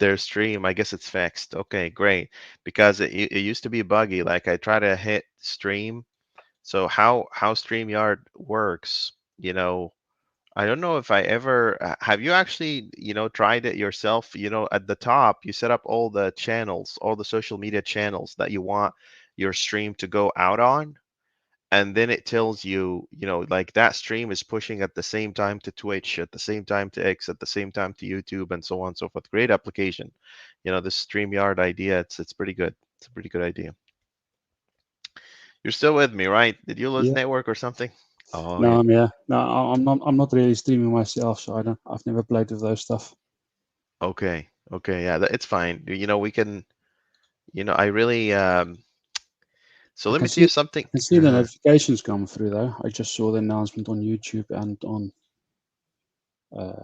their stream. I guess it's fixed. Okay, great. Because it used to be buggy. Like I try to hit stream. So how StreamYard works, I don't know if I ever have you actually, tried it yourself? At the top, you set up all the channels, all the social media channels that you want your stream to go out on. And then it tells you, like that stream is pushing at the same time to Twitch, at the same time to X, at the same time to YouTube, and so on and so forth. Great application. This StreamYard idea, it's pretty good. It's a pretty good idea. You're still with me, right? Did you lose Yeah. network or something? Oh No, yeah. yeah. No, I'm not really streaming myself, so I've never played with those stuff. Okay. Okay. Yeah, it's fine. We can, I really so I let me can tell see you something. I can see the notifications come through though. I just saw the announcement on YouTube and on uh,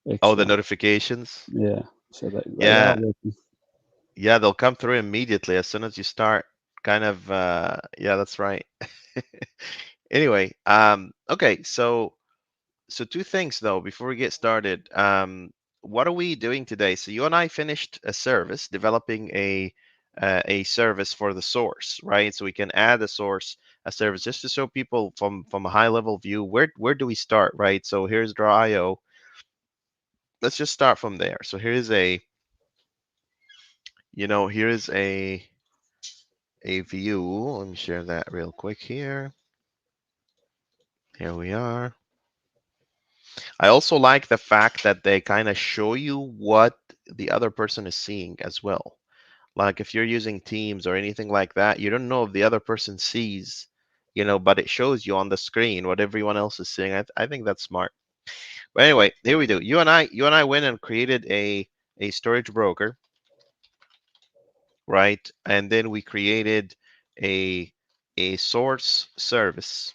X. Oh, the notifications. Yeah, so they are Yeah. working. Yeah, they'll come through immediately as soon as you start kind of yeah, that's right. Anyway, okay, so two things though before we get started. What are we doing today? So you and I finished a service, developing a service for the source, right? So we can add a service, just to show people from a high level view where do we start, right? So here's draw.io. Let's just start from there. So here's here's a view. Let me share that real quick here. Here we are. I also like the fact that they kind of show you what the other person is seeing as well. Like if you're using Teams or anything like that, you don't know if the other person sees, but it shows you on the screen what everyone else is seeing. I think that's smart. But anyway, here we do. You and I went and created a storage broker, right? And then we created a a source service,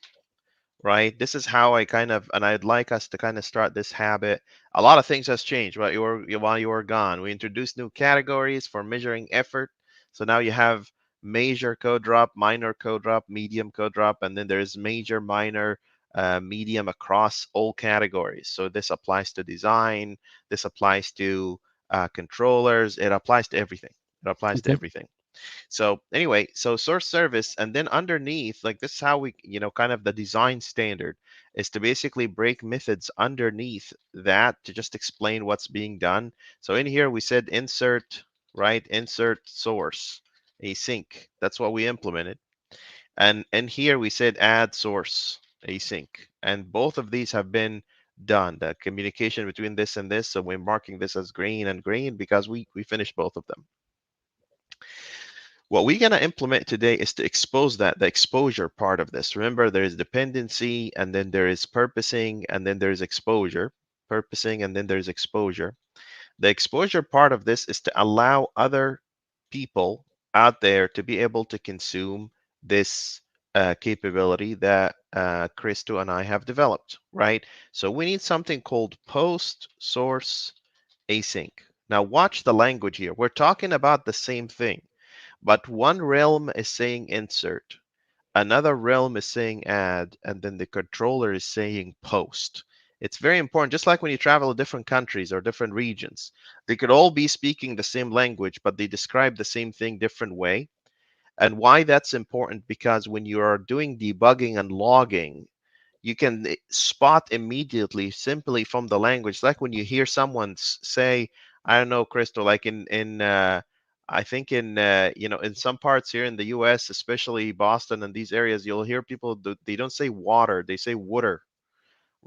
right? This is how and I'd like us to kind of start this habit. A lot of things has changed, right? While you were gone. We introduced new categories for measuring effort. So now you have major code drop, minor code drop, medium code drop, and then there's major, minor, medium across all categories. So this applies to design. This applies to controllers. It applies to everything. It applies to Okay. everything. So anyway, so source service, and then underneath, like this is how we, kind of the design standard is to basically break methods underneath that to just explain what's being done. So in here we said insert, right? Insert source async. That's what we implemented. And here we said add source async. And both of these have been done. The communication between this and this. So we're marking this as green and green because we finished both of them. What we're going to implement today is to expose the exposure part of this. Remember, there is dependency, and then there is purposing, and then there's exposure. Purposing, and then there's exposure. The exposure part of this is to allow other people out there to be able to consume this capability that Christo and I have developed, right? So we need something called post source async. Now watch the language here. We're talking about the same thing. But one realm is saying insert, another realm is saying add, and then the controller is saying post. It's very important, just like when you travel to different countries or different regions. They could all be speaking the same language, but they describe the same thing different way. And why that's important, because when you are doing debugging and logging, you can spot immediately simply from the language. Like when you hear someone say, I don't know, Crystal, like in I think in in some parts here in the U.S., especially Boston and these areas, you'll hear people they don't say water, they say water,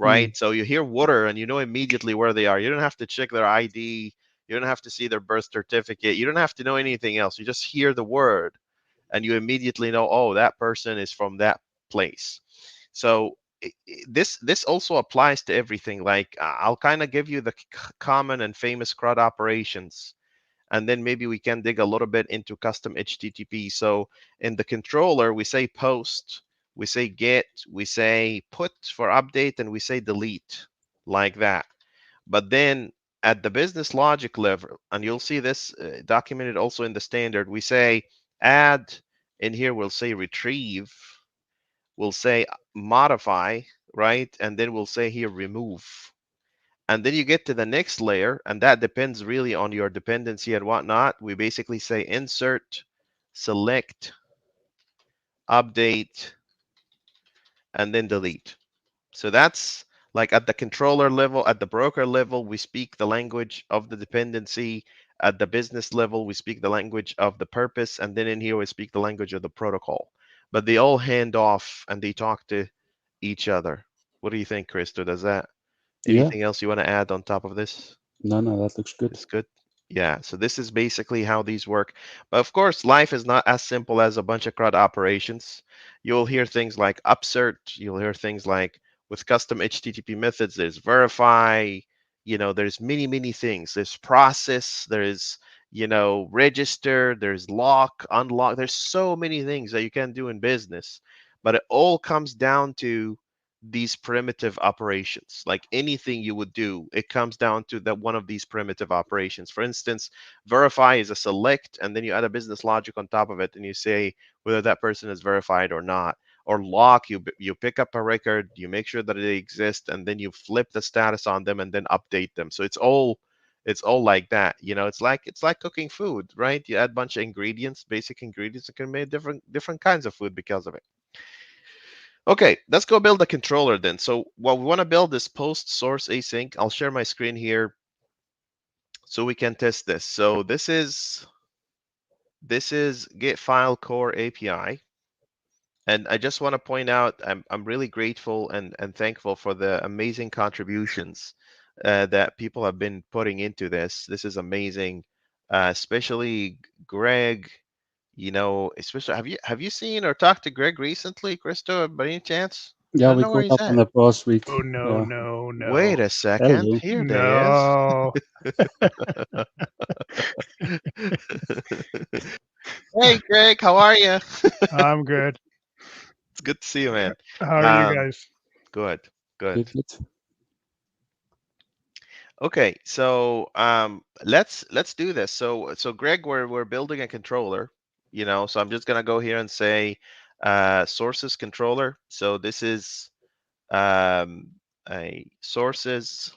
Mm. right? So you hear water and you know immediately where they are. You don't have to check their ID, you don't have to see their birth certificate, you don't have to know anything else. You just hear the word and you immediately know, oh, that person is from that place. So this also applies to everything. Like I'll kind of give you the common and famous CRUD operations, and then maybe we can dig a little bit into custom HTTP. So in the controller, we say post, we say get, we say put for update, and we say delete, like that. But then at the business logic level, and you'll see this documented also in the standard, we say add, in here we'll say retrieve, we'll say modify, right? And then we'll say here remove. And then you get to the next layer, and that depends really on your dependency and whatnot. We basically say insert, select, update, and then delete. So that's like at the controller level, at the broker level, we speak the language of the dependency. At the business level, we speak the language of the purpose. And then in here, we speak the language of the protocol. But they all hand off and they talk to each other. What do you think, Christo? Does that, Yeah. anything else you want to add on top of this? No, no, that looks good. It's good. Yeah, so this is basically how these work. But of course, life is not as simple as a bunch of CRUD operations. You'll hear things like upsert, you'll hear things like with custom HTTP methods, there's verify, there's many, many things. There's process, there's, register, there's lock, unlock. There's so many things that you can do in business, but it all comes down to these primitive operations. Like anything you would do, it comes down to that one of these primitive operations. For instance, verify is a select, and then you add a business logic on top of it, and you say whether that person is verified or not. Or lock, you pick up a record, you make sure that they exist, and then you flip the status on them and then update them. So it's all like that. It's like cooking food, right? You add a bunch of ingredients, basic ingredients, and can make different kinds of food because of it. Okay, let's go build a controller then. So what we want to build is post source async. I'll share my screen here so we can test this. So this is GitFile core API. And I just want to point out I'm really grateful and thankful for the amazing contributions that people have been putting into this. This is amazing, especially Greg. Especially have you seen or talked to Greg recently, Christo, by any chance? I Yeah, don't we know where caught he's up in at. the past week. Oh, no, Yeah. no, Wait no, a second. Hello. Here they is. no. Hey, Greg, how are you? I'm good. It's good to see you, man. How are you Um, guys? good, good. Good, good. Okay, so let's do this. So Greg, we're building a controller, so I'm just gonna go here and say sources controller. So this is um a sources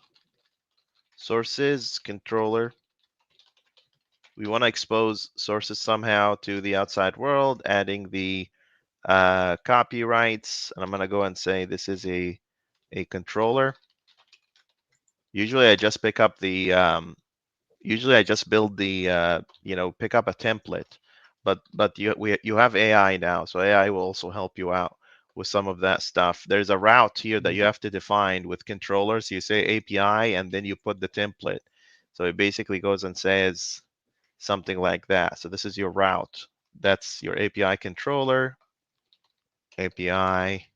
controller. We want to expose sources somehow to the outside world, adding the copyrights, and I'm gonna go and say this is a controller. Usually I just pick up the usually I just build the pick up a template, but you have AI now, so AI will also help you out with some of that stuff. There's a route here that you have to define with controllers. You say API and then you put the template. So it basically goes and says something like that. So this is your route. That's your API controller, API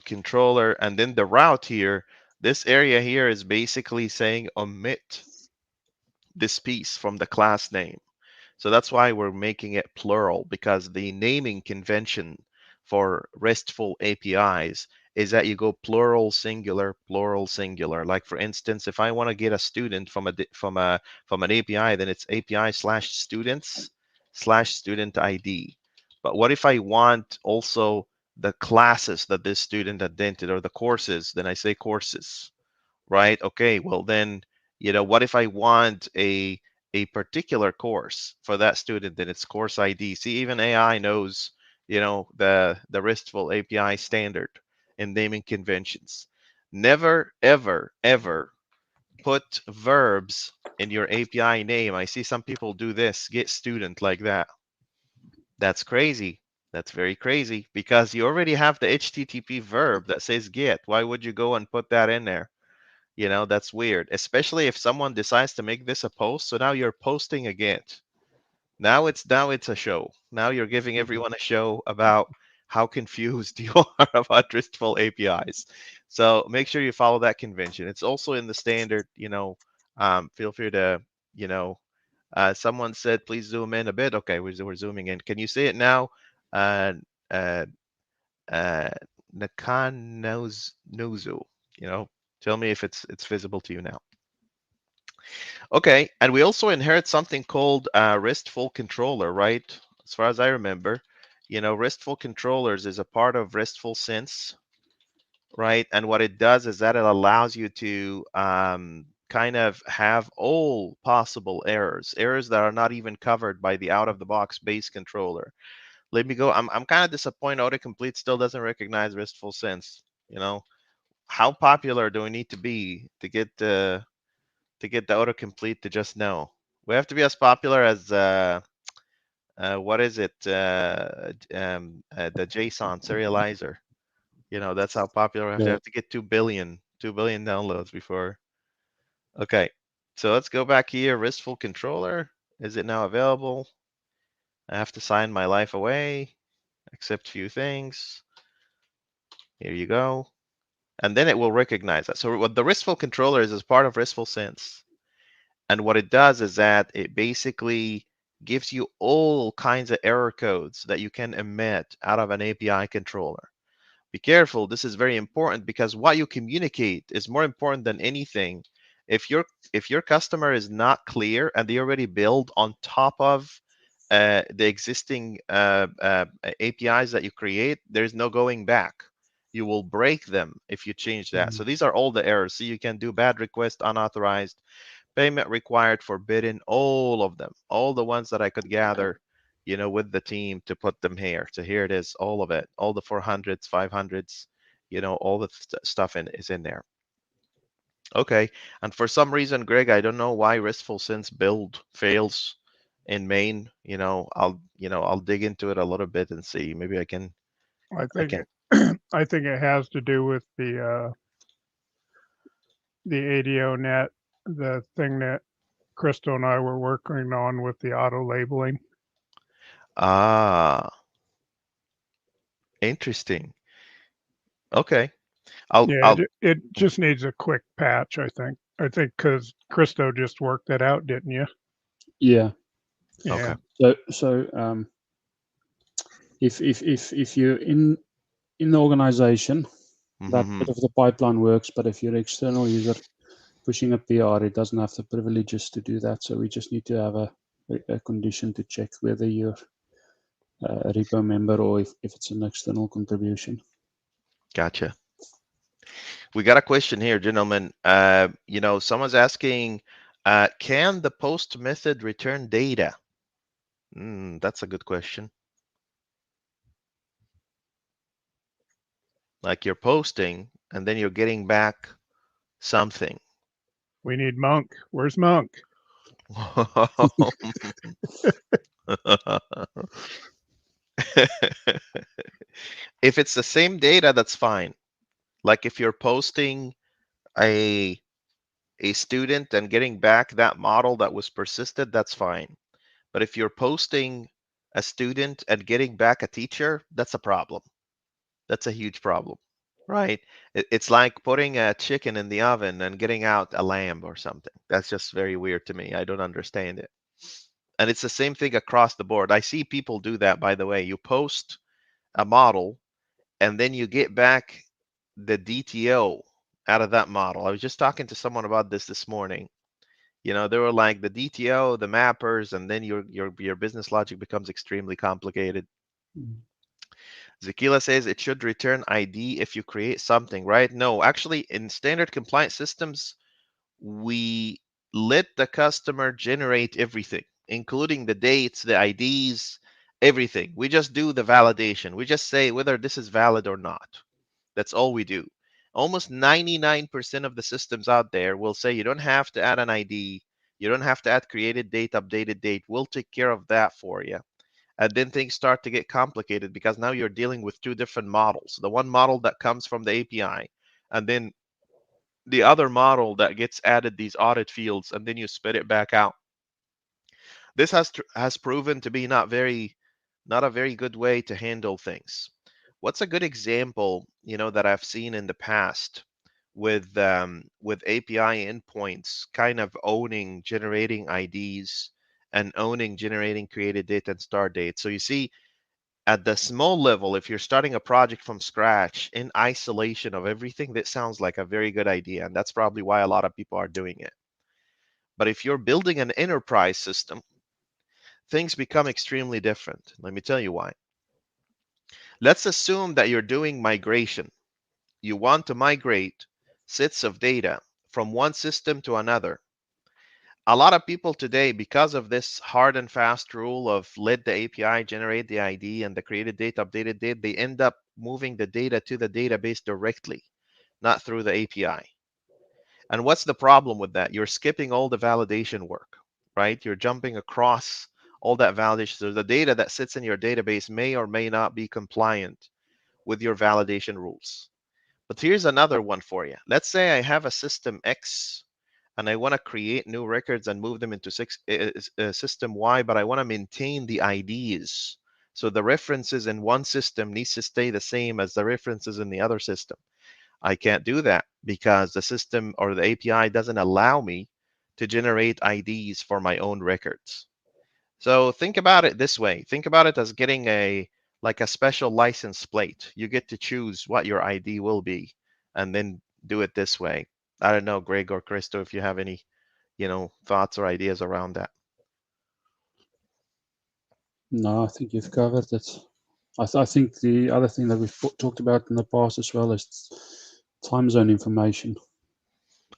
controller, and then the route here. This area here is basically saying omit this piece from the class name. So that's why we're making it plural, because the naming convention for RESTful APIs is that you go plural singular, plural singular. Like for instance, if I want to get a student from an API, then it's API slash students slash student ID. But what if I want also the classes that this student identified or the courses? Then I say courses, right? Okay, well then, what if I want a particular course for that student, then it's course ID. See, even AI knows, the RESTful API standard and naming conventions. Never, ever, ever put verbs in your API name. I see some people do this, get student like that. That's crazy. That's very crazy because you already have the HTTP verb that says get. Why would you go and put that in there? That's weird, especially if someone decides to make this a post. So now you're posting a get. Now it's a show. Now you're giving everyone a show about how confused you are about RESTful APIs. So make sure you follow that convention. It's also in the standard. Feel free to, someone said, please zoom in a bit. Okay, we're zooming in. Can you see it now? Uh, uh, uh, Nakanozu, tell me if it's visible to you now. Okay, and we also inherit something called RESTful controller, right? As far as I remember, RESTful controllers is a part of RESTful Sense. right? And what it does is that it allows you to kind of have all possible errors that are not even covered by the out-of-the-box base controller. Let me go. I'm kind of disappointed autocomplete still doesn't recognize RESTful sense. You know, how popular do we need to be to get the autocomplete to just know? We have to be as popular as what is it? The JSON serializer. You know, that's how popular we have to Yeah. get 2 billion downloads before. Okay, so let's go back here. RESTful controller. Is it now available? I have to sign my life away, accept few things. Here you go. And then it will recognize that. So what the RESTful controller is part of RESTful Sense. And what it does is that it basically gives you all kinds of error codes that you can emit out of an API controller. Be careful, this is very important because what you communicate is more important than anything. If your customer is not clear and they already build on top of the existing APIs that you create, there's no going back. You will break them if you change that. So these are all the errors. So you can do bad request, unauthorized, payment required, forbidden, all of them, all the ones that I could gather, you know, with the team to put them here. So here it is, all of it, all the 400s, 500s, you know, all the stuff is in there. Okay, and for some reason, Greg, I don't know why RESTful Sense build fails in main. I'll dig into it a little bit and see. Maybe I can. I I think can. I think it has to do with the ADO net, the thing that Crystal and I were working on with the auto labeling. Ah, interesting. Okay, I'll. Yeah, I'll. it just needs a quick patch, I think. I think because Christo just worked that out, didn't you? Yeah. Okay. Yeah. So if you're in the organization, that Mm-hmm. bit of the pipeline works. But if you're an external user pushing a PR, it doesn't have the privileges to do that. So we just need to have a condition to check whether you're a repo member or if it's an external contribution. Gotcha. We got a question here, gentlemen. Someone's asking, can the post method return data? That's a good question. Like you're posting and then you're getting back something. We need Monk. Where's Monk? If it's the same data, that's fine. Like if you're posting a student and getting back that model that was persisted, that's fine. But if you're posting a student and getting back a teacher, that's a problem. That's a huge problem, right? It's like putting a chicken in the oven and getting out a lamb or something. That's just very weird to me. I don't understand it. And it's the same thing across the board. I see people do that, by the way. You post a model and then you get back the DTO out of that model. I was just talking to someone about this morning. You know, they were like the DTO, the mappers, and then your business logic becomes extremely complicated. Zakila says it should return ID if you create something, right? No, actually, in standard compliance systems, we let the customer generate everything, including the dates, the IDs, everything. We just do the validation. We just say whether this is valid or not. That's all we do. Almost 99% of the systems out there will say you don't have to add an ID. You don't have to add created date, updated date. We'll take care of that for you. And then things start to get complicated because now you're dealing with two different models. The one model that comes from the API, and then the other model that gets added these audit fields, and then you spit it back out. This has proven to be not a very good way to handle things. What's a good example, that I've seen in the past with API endpoints kind of owning generating IDs and owning generating created date and start date. So you see, at the small level, if you're starting a project from scratch in isolation of everything, that sounds like a very good idea. And that's probably why a lot of people are doing it. But if you're building an enterprise system, things become extremely different. Let me tell you why. Let's assume that you're doing migration you want to migrate sets of data from one system to another. A lot of people today, because of this hard and fast rule of let the API generate the ID and the created data, updated data, they end up moving the data to the database directly, not through the API. And what's the problem with that? You're skipping all the validation work, right? You're jumping across all that validation. So the data that sits in your database may or may not be compliant with your validation rules. But here's another one for you. Let's say I have a system X and I want to create new records and move them into system Y, but I want to maintain the IDs. So the references in one system needs to stay the same as the references in the other system. I can't do that because the system or the API doesn't allow me to generate IDs for my own records. So think about it this way. Think about it as getting like a special license plate. You get to choose what your ID will be and then do it this way. I don't know, Greg or Christo, if you have any, thoughts or ideas around that. No, I think you've covered it. I think the other thing that we've talked about in the past as well is time zone information.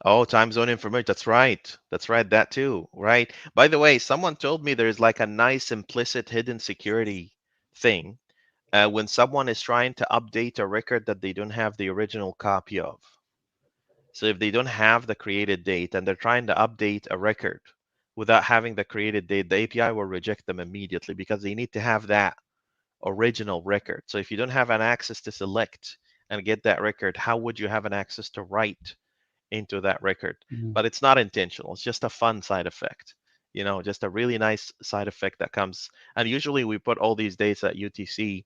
Oh, time zone information. That's right. That's right. That too. Right. By the way, someone told me there's like a nice implicit hidden security thing when someone is trying to update a record that they don't have the original copy of. So if they don't have the created date and they're trying to update a record without having the created date, the API will reject them immediately because they need to have that original record. So if you don't have an access to select and get that record, how would you have an access to write into that record? But it's not intentional. It's just a fun side effect. Just a really nice side effect that comes. And usually we put all these dates at UTC,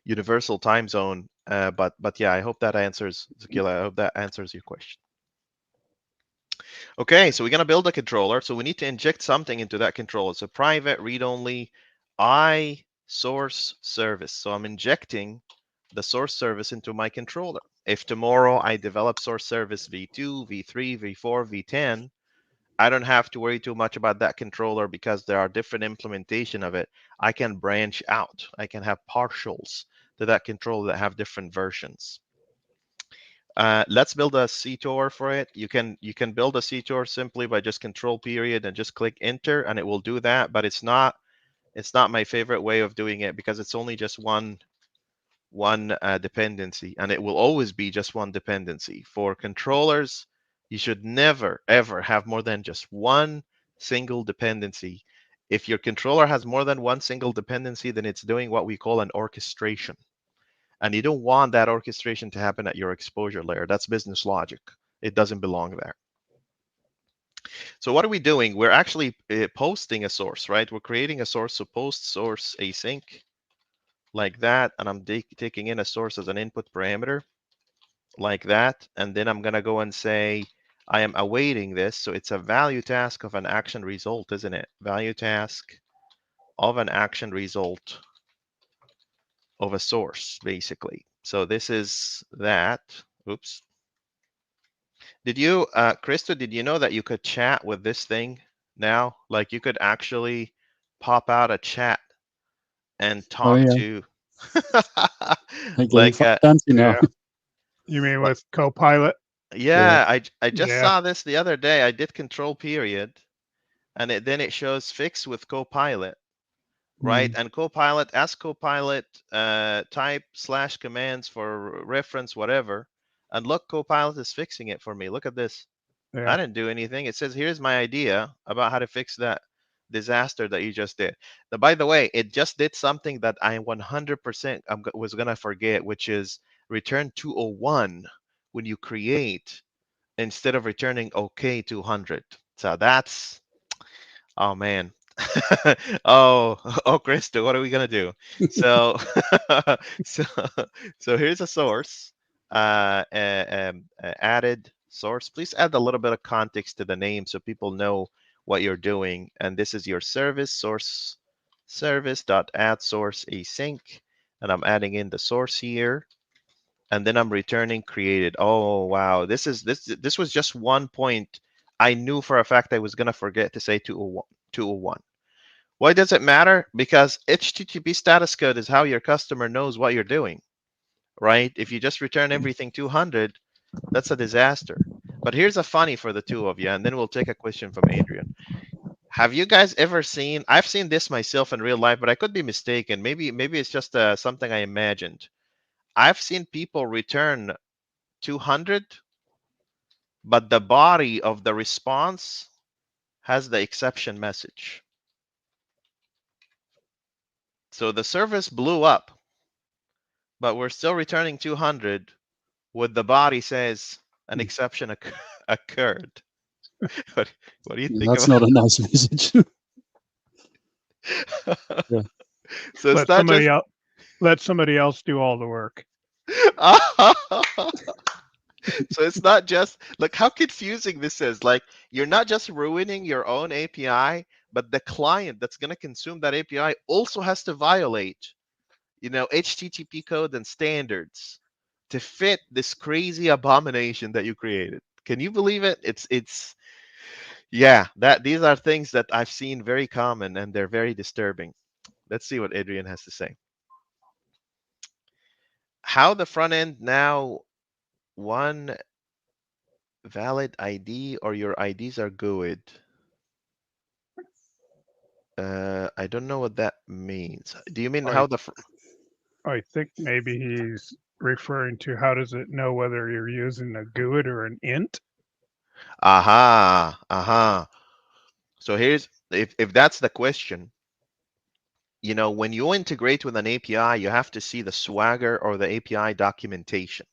Universal Time Zone. But yeah, I hope that answers, Zakila, I hope that answers your question. Okay, so we're gonna build a controller. So we need to inject something into that controller. It's a private read-only I source service. So I'm injecting the source service into my controller. If tomorrow I develop source service v2, v3, v4, v10, I don't have to worry too much about that controller because there are different implementation of it. I can branch out. I can have partials to that controller that have different versions. Let's build a CTOR for it. You can build a CTOR simply by just control period and just click enter, and it will do that. But it's not my favorite way of doing it because it's only just one dependency, and it will always be just one dependency. For controllers, you should never ever have more than just one single dependency. If your controller has more than one single dependency, then it's doing what we call an orchestration. And you don't want that orchestration to happen at your exposure layer. That's business logic. It doesn't belong there. So what are we doing? We're actually posting a source, right? We're creating a source, so post source async like that. And I'm taking in a source as an input parameter like that. And then I'm going to go and say, I am awaiting this. So it's a value task of an action result, isn't it? Value task of an action result of a source, basically. So this is that. Oops. Did you, Krista, did you know that you could chat with this thing now? Like you could actually pop out a chat and Oh talk yeah, to I'm getting like fancy now. Yeah. You mean what? with Copilot? Yeah, I just Yeah. saw this the other day. I did control period, and then it shows fix with Copilot, right? And Copilot, ask Copilot, type / commands for reference, whatever. And look, Copilot is fixing it for me. Look at this. Yeah. I didn't do anything. It says, here's my idea about how to fix that disaster that you just did. Now, by the way, it just did something that I 100% was going to forget, which is return 201 when you create instead of returning OK 200. So that's, oh man. oh, Krista, what are we gonna do? So, so, so here's a source. Added source. Please add a little bit of context to the name so people know what you're doing. And this is your service source service.add source async, and I'm adding in the source here, and then I'm returning created. Oh wow, this was just one point. I knew for a fact I was gonna forget to say 201. Why does it matter? Because HTTP status code is how your customer knows what you're doing. right? If you just return everything 200, that's a disaster. But here's a funny for the two of you, and then we'll take a question from Adrian. Have you guys ever seen? I've seen this myself in real life, but I could be mistaken. Maybe it's just something I imagined. I've seen people return 200, but the body of the response has the exception message. So the service blew up, but we're still returning 200 with the body says an exception occurred. What, what do you think That's about? not a nice message. Yeah. So it's Let not somebody just else let somebody else do all the work. so it's not just like how confusing this is. Like you're not just ruining your own API, but the client that's going to consume that API also has to violate, HTTP code and standards to fit this crazy abomination that you created. Can you believe it? It's yeah, that these are things that I've seen very common and they're very disturbing. Let's see what Adrian has to say. How the front end now one valid ID or your IDs are good. I don't know what that means. Do you mean how I the I think maybe he's referring to how does it know whether you're using a GUID or an int? aha. So here's if that's the question, when you integrate with an API, you have to see the Swagger or the API documentation.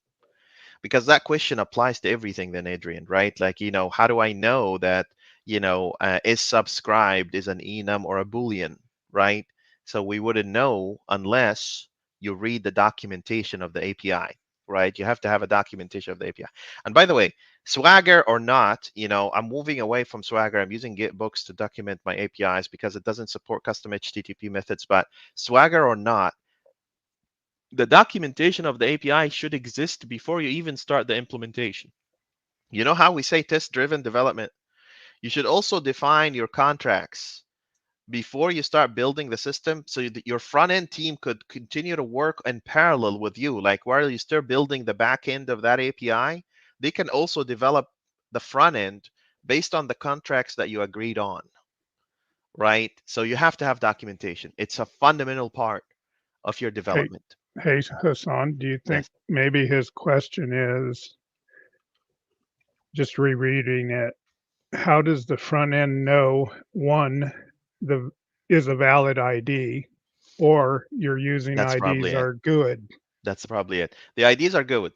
Because that question applies to everything then, Adrian, right? Like, how do I know that, is subscribed is an enum or a Boolean, right? So we wouldn't know unless you read the documentation of the API, right? You have to have a documentation of the API. And by the way, Swagger or not, I'm moving away from Swagger. I'm using Gitbooks to document my APIs because it doesn't support custom HTTP methods. But Swagger or not, the documentation of the API should exist before you even start the implementation. You know how we say test-driven development? You should also define your contracts before you start building the system so that your front-end team could continue to work in parallel with you. Like while you still building the back end of that API, they can also develop the front end based on the contracts that you agreed on, right? So you have to have documentation. It's a fundamental part of your Hey, development. hey, Hassan, do you think Yes, maybe his question is just rereading it? How does the front end know one the is a valid ID or you're using that's probably IDs it. are good? That's probably it. The IDs are good,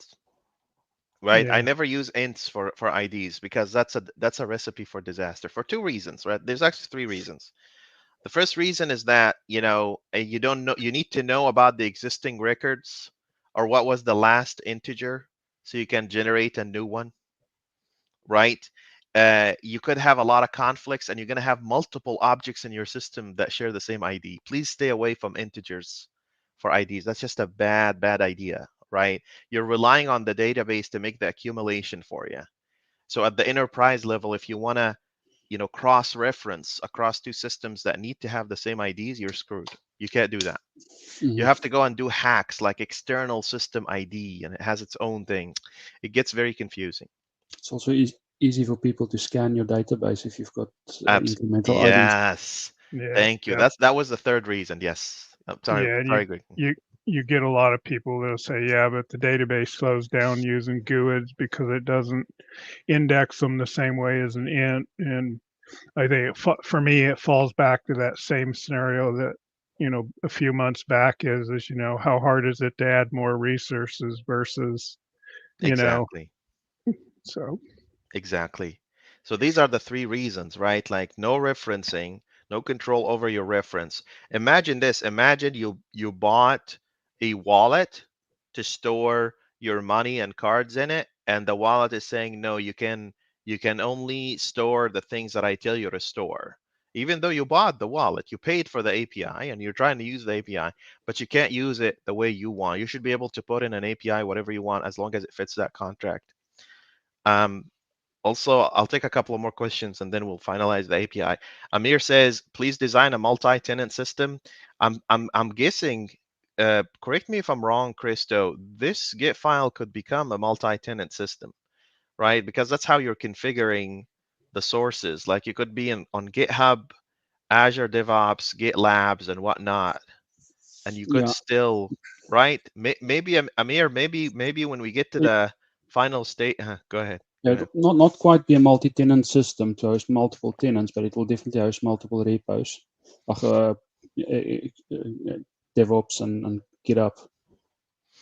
right? I Yeah. never use ints for IDs because that's a recipe for disaster for two reasons, right? There's actually three reasons. The first reason is that you don't know, you need to know about the existing records or what was the last integer so you can generate a new one, right? You could have a lot of conflicts and you're going to have multiple objects in your system that share the same ID. Please stay away from integers for IDs. That's just a bad idea, right? You're relying on the database to make the accumulation for you. So at the enterprise level, if you want to, cross-reference across two systems that need to have the same IDs, you're screwed. You can't do that. You Mhm. have to go and do hacks like external system ID, and it has its own thing. It gets very confusing. It's also easy for people to scan your database if you've got incremental IDs. Yes. Yeah. Thank you. Yeah. That was the third reason. Yes. I'm sorry. Yeah. And Sorry, Greg. you you get a lot of people that'll say, yeah, but the database slows down using GUIDs because it doesn't index them the same way as an int. And I think for me, it falls back to that same scenario that, a few months back is, how hard is it to add more resources versus, you know, Exactly. so Exactly. So these are the three reasons, right? Like no referencing, no control over your reference. Imagine this. Imagine you bought a wallet to store your money and cards in it, and the wallet is saying, no, you can only store the things that I tell you to store. Even though you bought the wallet, you paid for the API and you're trying to use the API, but you can't use it the way you want. You should be able to put in an API whatever you want as long as it fits that contract. Um, Also, I'll take a couple of more questions and then we'll finalize the API. Amir says, please design a multi-tenant system. I'm guessing correct me if I'm wrong, Christo, this GitFile could become a multi-tenant system, right? Because that's how you're configuring the sources. Like you could be on GitHub, Azure DevOps, GitLabs, and whatnot, and you could Yeah, still, right? Maybe Amir, maybe when we get to it, the final state, go ahead. Go it ahead. not quite be a multi-tenant system to host multiple tenants, but it will definitely host multiple repos. DevOps and GitHub.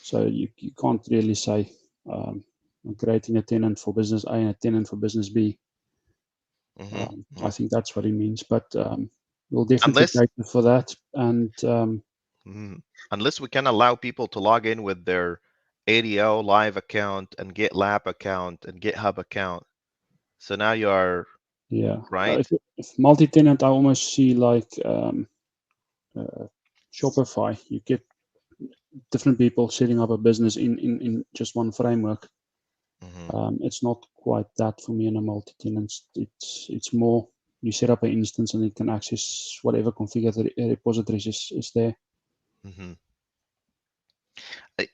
So you can't really say I'm creating a tenant for business A and a tenant for business B. I think that's what he means, but we'll definitely Unless cater for that. And unless we can allow people to log in with their ADO live account and GitLab account and GitHub account. So now you are yeah, right. if multi-tenant, I almost see like Shopify. You get different people setting up a business in just one framework. It's not quite that for me in a multi-tenant. It's more you set up an instance and it can access whatever configured repositories is there.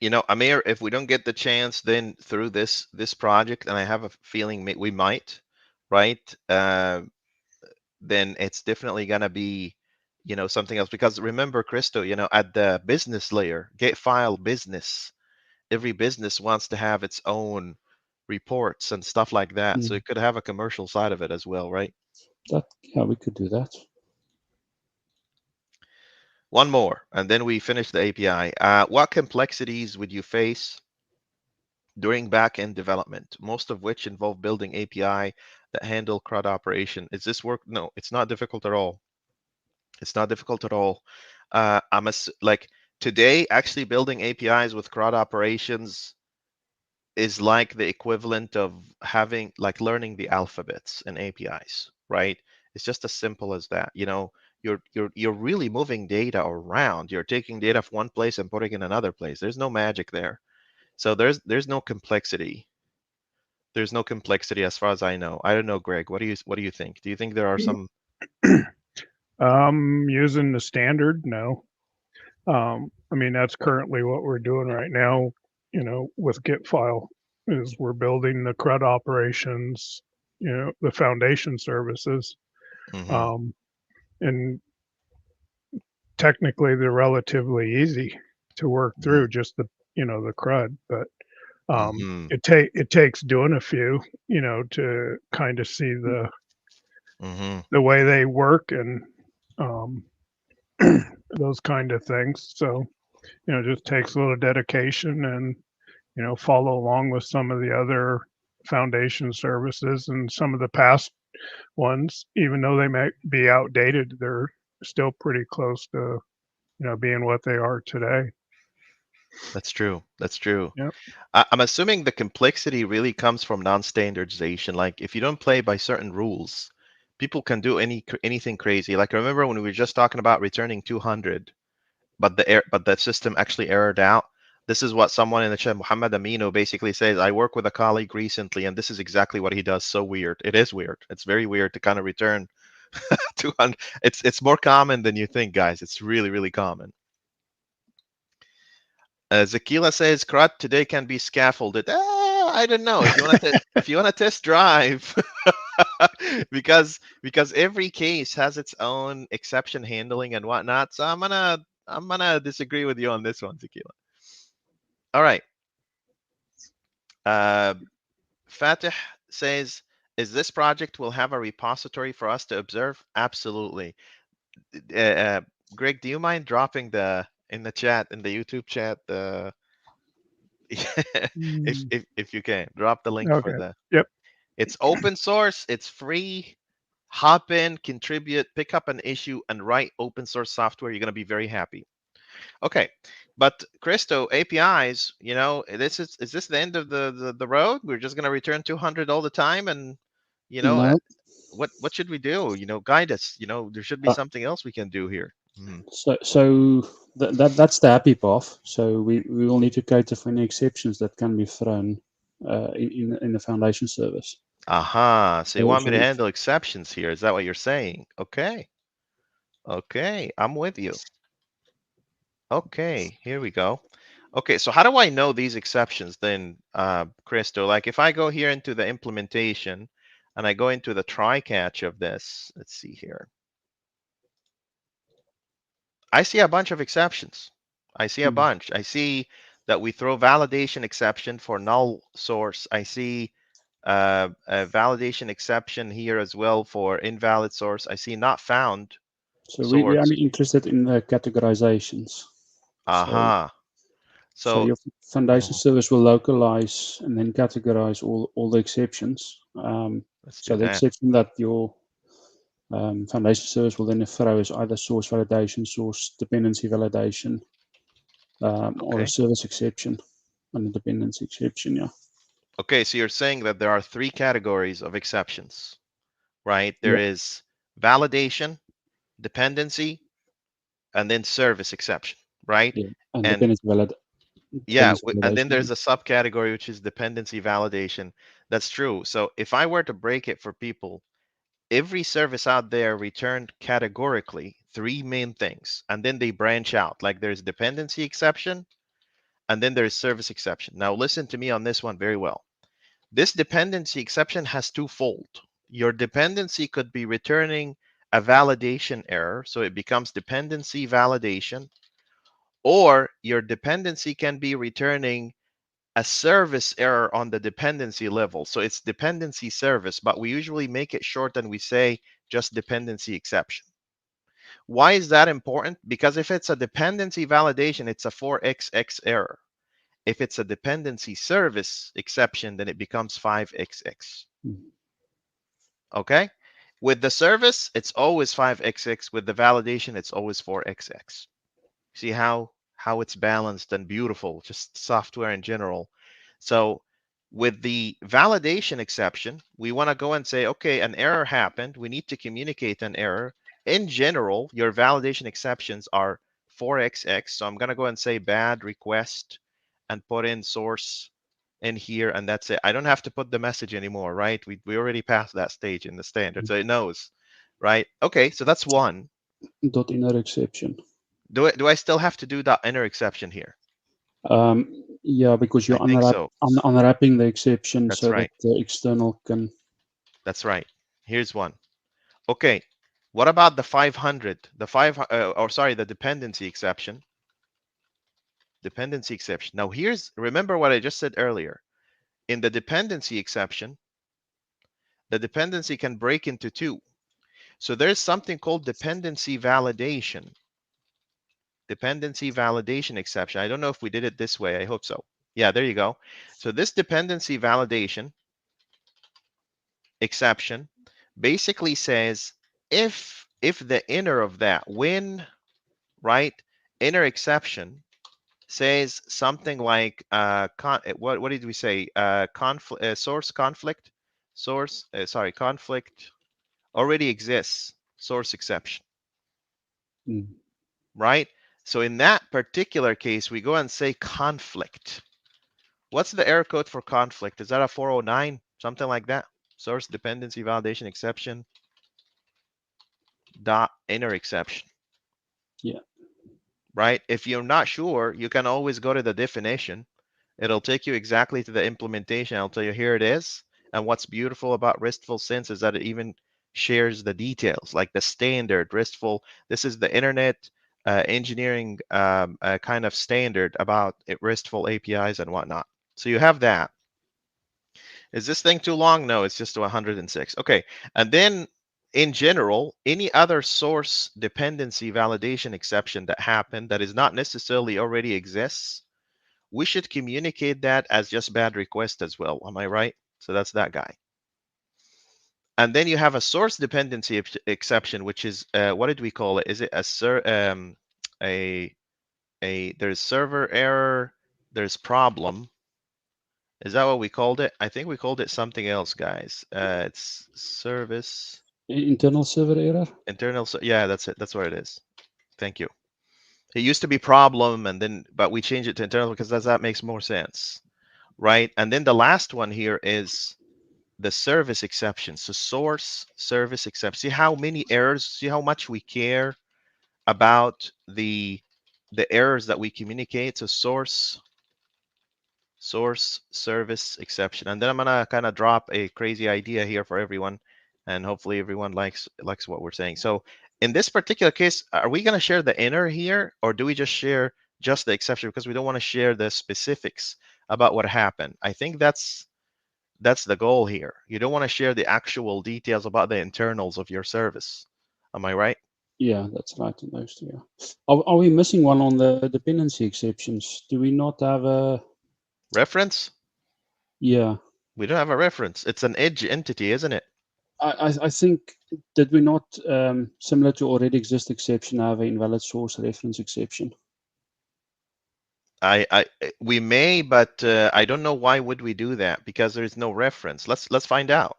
You know, Amir, if we don't get the chance then through this project, and I have a feeling we might, right? Then it's definitely gonna be, you know, something else. Because remember, Christo, you know, at the business layer, GitFile business, every business wants to have its own reports and stuff like that. So it could have a commercial side of it as well, right? That yeah, we could do that. One more, and then we finish the API. What complexities would you face during back-end development, most of which involve building API that handle CRUD operation? Is this work? No, it's not difficult at all. It's not difficult at all. Like today, actually building APIs with CRUD operations is like the equivalent of having like learning the alphabets in APIs, right? It's just as simple as that. You know, you're really moving data around. You're taking data from one place and putting it in another place. There's no magic there. So there's no complexity. There's no complexity as far as I know. I don't know, Greg. What do you think? Do you think there are some? Using the standard, no. I mean, that's currently what we're doing right now, you know, with GitFile is we're building the CRUD operations, you know, the foundation services. Um, and technically they're relatively easy to work through, just the, you know, the CRUD, but it takes doing a few, you know, to kind of see the way they work and um, those kind of things. So, you know, it just takes a little dedication and, you know, follow along with some of the other foundation services and some of the past ones, even though they may be outdated, they're still pretty close to, you know, being what they are today. That's true. That's true. Yep. I'm assuming the complexity really comes from non-standardization. Like if you don't play by certain rules, people can do anything crazy. Like remember when we were just talking about returning 200, but the system actually errored out. This is what someone in the chat, Muhammad Amino, basically says. I work with a colleague recently, and this is exactly what he does. So weird. It is weird. It's very weird to kind of return 200. It's more common than you think, guys. It's really, really common. Zakila says CRUD today can be scaffolded. I don't know if you want to if you want to test drive, because every case has its own exception handling and whatnot. So I'm gonna disagree with you on this one, Zakila. All right. Fatih says, is this project will have a repository for us to observe? Absolutely. Greg, do you mind dropping in the chat, in the YouTube chat, the if you can drop the link for Okay. the. Yep. It's open source. It's free. Hop in, contribute, pick up an issue, and write open source software. You're gonna be very happy. Okay, but Christo APIs, you know, is this the end of the road? We're just gonna return 200 all the time, and you know, No, what should we do? You know, guide us. You know, there should be something else we can do here. so that's the happy path. So we will need to cater for any exceptions that can be thrown in the foundation service. Aha. So you want me to So handle exceptions here? Is that what you're saying? Okay. Okay, I'm with you. Okay, here we go. Okay, so how do I know these exceptions then, Crystal? Like if I go here into the implementation and I go into the try catch of this, let's see here. I see a bunch of exceptions. I see a bunch. I see that we throw validation exception for null source. I see a validation exception here as well for invalid source. I see not found So we're source. only interested in the categorizations. Aha. So So your foundation mhm, service will localize and then categorize all the exceptions. let's do So the that. exception that your foundation service will then throw is either source validation, source dependency validation, or a Okay. service exception and a dependency exception. Yeah. Okay, so you're saying that there are three categories of exceptions, right? There Yeah. is validation, dependency, and then service exception, right? Yeah. And And yeah, dependency and then validation. there's a subcategory which is dependency validation. That's true. So if I were to break it for people, every service out there returned categorically three main things, and then they branch out. Like there's dependency exception, and then there's service exception. Now listen to me on this one very well. This dependency exception has twofold. Your dependency could be returning a validation error, so it becomes dependency validation, or your dependency can be returning a service error on the dependency level. So it's dependency service, but we usually make it short and we say just dependency exception. Why is that important? Because if it's a dependency validation, it's a 4xx error. If it's a dependency service exception, then it becomes 5xx. Okay? With the service, it's always 5xx. With the validation, it's always 4xx. See how it's balanced and beautiful, just software in general. So with the validation exception, we want to go and say, okay, an error happened. We need to communicate an error. In general, your validation exceptions are 4xx. So I'm going to go and say bad request and put in source in here, and that's it. I don't have to put the message anymore, right? We already passed that stage in the standard, so it knows, right? Okay, so that's one. Dot inner exception. Do I still have to do that inner exception here? Yeah, because I you're think so. unwrapping the exception That's so that right. the external can. That's right. Here's one. Okay. What about the 500? The the dependency exception. Dependency exception. Now remember what I just said earlier. In the dependency exception, the dependency can break into two. So there's something called dependency validation. Dependency validation exception. I don't know if we did it this way. I hope so. Yeah, there you go. So this dependency validation exception basically says if the inner of that when right inner exception says something like what did we say conflict source conflict source sorry conflict already exists source exception right. So in that particular case we go and say conflict. What's the error code for conflict? Is that a 409 something like that? Source dependency validation exception dot inner exception. Yeah. Right? If you're not sure, you can always go to the definition. It'll take you exactly to the implementation. I'll tell you here it is. And what's beautiful about RESTful Sense is that it even shares the details, like the standard RESTful. This is the internet engineering kind of standard about RESTful APIs and whatnot. So you have that. Is this thing too long? No, it's just to 106. Okay, and then in general, any other source dependency validation exception that happened that is not necessarily already exists, we should communicate that as just bad request as well. Am I right? So that's that guy. And then you have a source dependency exception, which is what did we call it? Is it there's server error, there's problem. Is that what we called it? I think we called it something else, guys. It's service Internal server error. internal. Yeah, that's it. That's what it is. Thank you. It used to be problem, and then but we changed it to internal because that makes more sense, right? And then the last one here is the service exception. So source service exception. See how many errors. See how much we care about the the errors that we communicate. So source service exception. And then I'm gonna kind of drop a crazy idea here for everyone, and hopefully everyone likes what we're saying. So in this particular case, are we gonna share the inner here, or do we just share just the exception because we don't want to share the specifics about what happened? I think that's the goal here. You don't want to share the actual details about the internals of your service. Am I right? Yeah, that's right in those two. Yeah. Are we missing one on the dependency exceptions? Do we not have a Reference? Yeah. We don't have a reference. It's an edge entity, isn't it? I think, did we not, similar to already exist exception, have an invalid source reference exception? We may, but I don't know why would we do that, because there's no reference. Let's find out.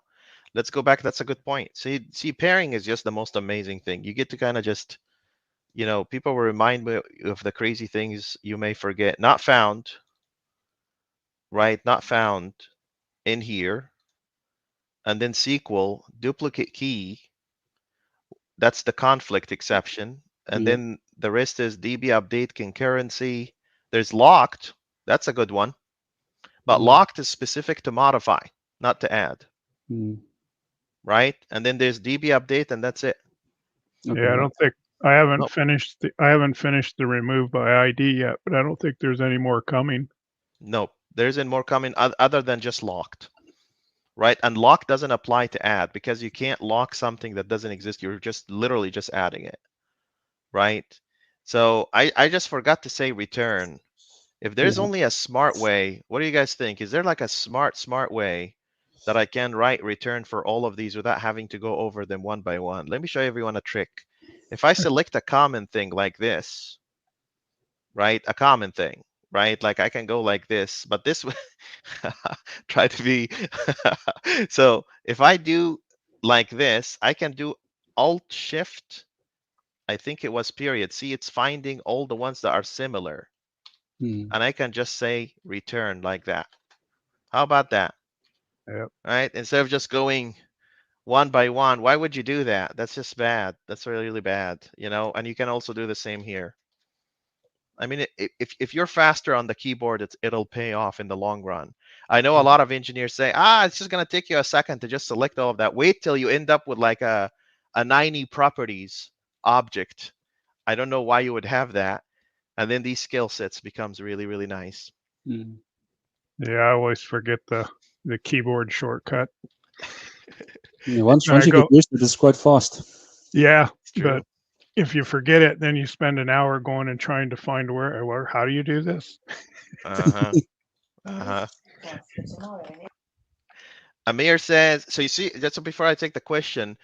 Let's go back. That's a good point. See, pairing is just the most amazing thing. You get to kind of just, people will remind me of the crazy things you may forget. Not found, right? Not found in here, and then SQL duplicate key. That's the conflict exception, and Yeah. then the rest is DB update concurrency. There's locked. That's a good one. But locked is specific to modify, not to add, Mm. right? And then there's DB update, and that's it. Okay. Yeah, I don't think I haven't Nope. finished the remove by ID yet, but I don't think there's any more coming. Nope. There isn't more coming other than just locked, right? And lock doesn't apply to add, because you can't lock something that doesn't exist. You're just literally just adding it, right? So I just forgot to say return. If there's Yeah. only a smart way, what do you guys think? Is there like a smart way that I can write return for all of these without having to go over them one by one? Let me show everyone a trick. If I select a common thing like this, right? A common thing, right? Like I can go like this, but this try to be so if I do like this, I can do Alt Shift. I think it was period. See, it's finding all the ones that are similar. Mm. And I can just say return like that. How about that? Yep. Right? Instead of just going one by one, why would you do that? That's just bad. That's really, really bad, and you can also do the same here. I mean, if you're faster on the keyboard, it'll pay off in the long run. I know a lot of engineers say, it's just going to take you a second to just select all of that. Wait till you end up with like a 90 properties object. I don't know why you would have that. And then these skill sets becomes really, really nice. Mm. Yeah, I always forget the keyboard shortcut. Yeah, once And I you get go, used to it, it's quite fast. yeah, It's true. but if you forget it, then you spend an hour going and trying to find how do you do this? Uh-huh. Uh-huh. Amir says, so you see, just before I take the question,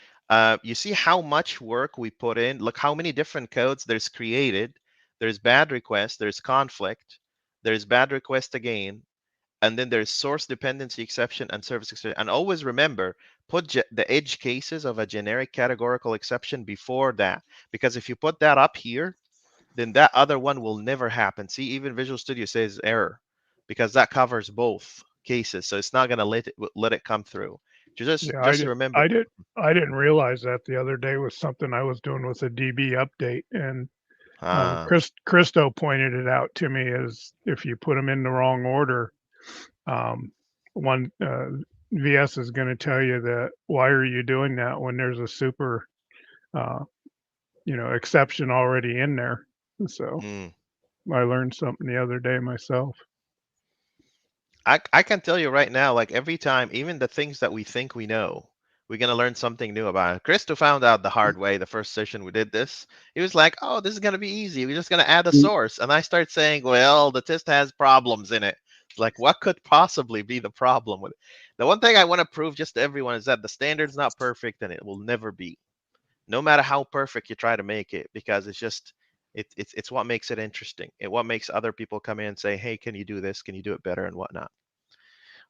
you see how much work we put in? Look how many different codes there's created. There's bad request, there's conflict, there's bad request again, and then there's source dependency exception and service exception. And always remember, put the edge cases of a generic categorical exception before that, because if you put that up here, then that other one will never happen. See, even Visual Studio says error, because that covers both cases, so it's not going to let it come through. Yeah, Just remember. I didn't realize that the other day was something I was doing with a DB update, and Ah, Christo pointed it out to me as if you put them in the wrong order, one VS is going to tell you that why are you doing that when there's a super uh, exception already in there. So I learned something the other day myself. I can tell you right now, like every time, even the things that we think we know, we're gonna learn something new about it. Christo found out the hard way the first session we did this. He was like, "Oh, this is gonna be easy. We're just gonna add a Mm. source." And I start saying, "Well, the test has problems in it." It's like, what could possibly be the problem with it? The one thing I want to prove just to everyone is that the standard's not perfect, and it will never be, no matter how perfect you try to make it, because it's just it's what makes it interesting. It what makes other people come in and say, "Hey, can you do this? Can you do it better?" and whatnot.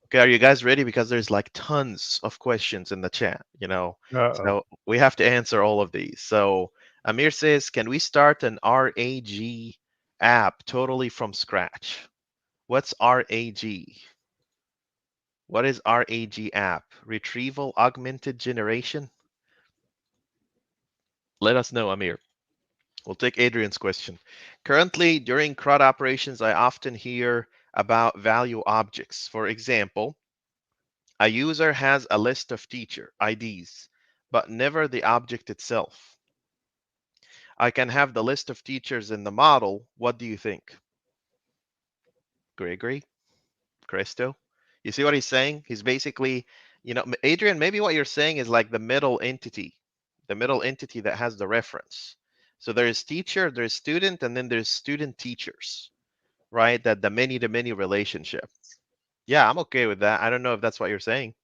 Okay, are you guys ready? Because there's like tons of questions in the chat, Uh-oh. so we have to answer all of these. So Amir says, can we start an RAG app totally from scratch? What's RAG? What is RAG app? Retrieval augmented generation? Let us know, Amir. We'll take Adrian's question. Currently, during CRUD operations, I often hear about value objects. For example, a user has a list of teacher IDs, but never the object itself. I can have the list of teachers in the model. What do you think? Gregory? Cresto? You see what he's saying? He's basically, Adrian, maybe what you're saying is like the middle entity that has the reference. So there's teacher, there's student, and then there's student teachers, right? That the many to many relationship. Yeah, I'm okay with that. I don't know if that's what you're saying.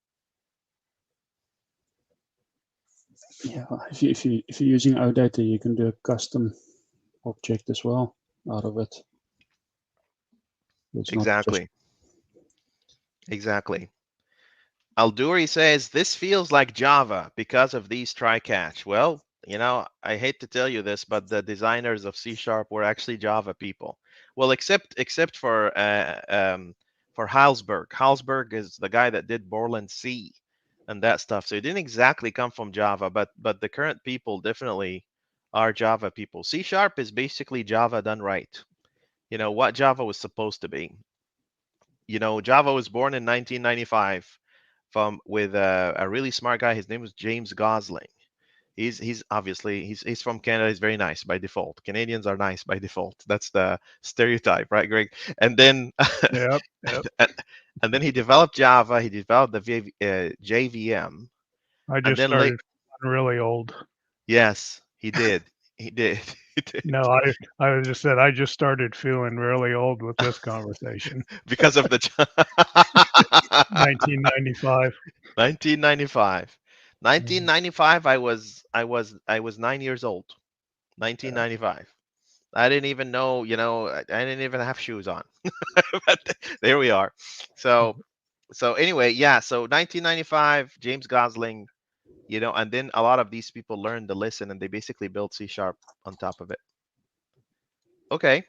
Yeah, if you're using OData, you can do a custom object as well out of it. It's not just Exactly. Alduri says this feels like Java because of these try-catch. Well, I hate to tell you this, but the designers of C# were actually Java people. Well, except for Heilsberg. Heilsberg is the guy that did Borland C and that stuff. So it didn't exactly come from Java, but the current people definitely are Java people. C# is basically Java done right. What Java was supposed to be. Java was born in 1995 with a really smart guy. His name was James Gosling. He's obviously he's from Canada. He's very nice by default. Canadians are nice by default. That's the stereotype, right, Greg? And then Yep. and then he developed Java. He developed the JVM, I and just then late. started really old. Yes, he did. He did. He did. No, I just said I just started feeling really old with this conversation. Because of the 1995. 1995. 1995, I was 9 years old. 1995. I didn't even know, I didn't even have shoes on. But there we are. So anyway, yeah, so 1995, James Gosling, and then a lot of these people learned the lesson and they basically built C# on top of it. Okay.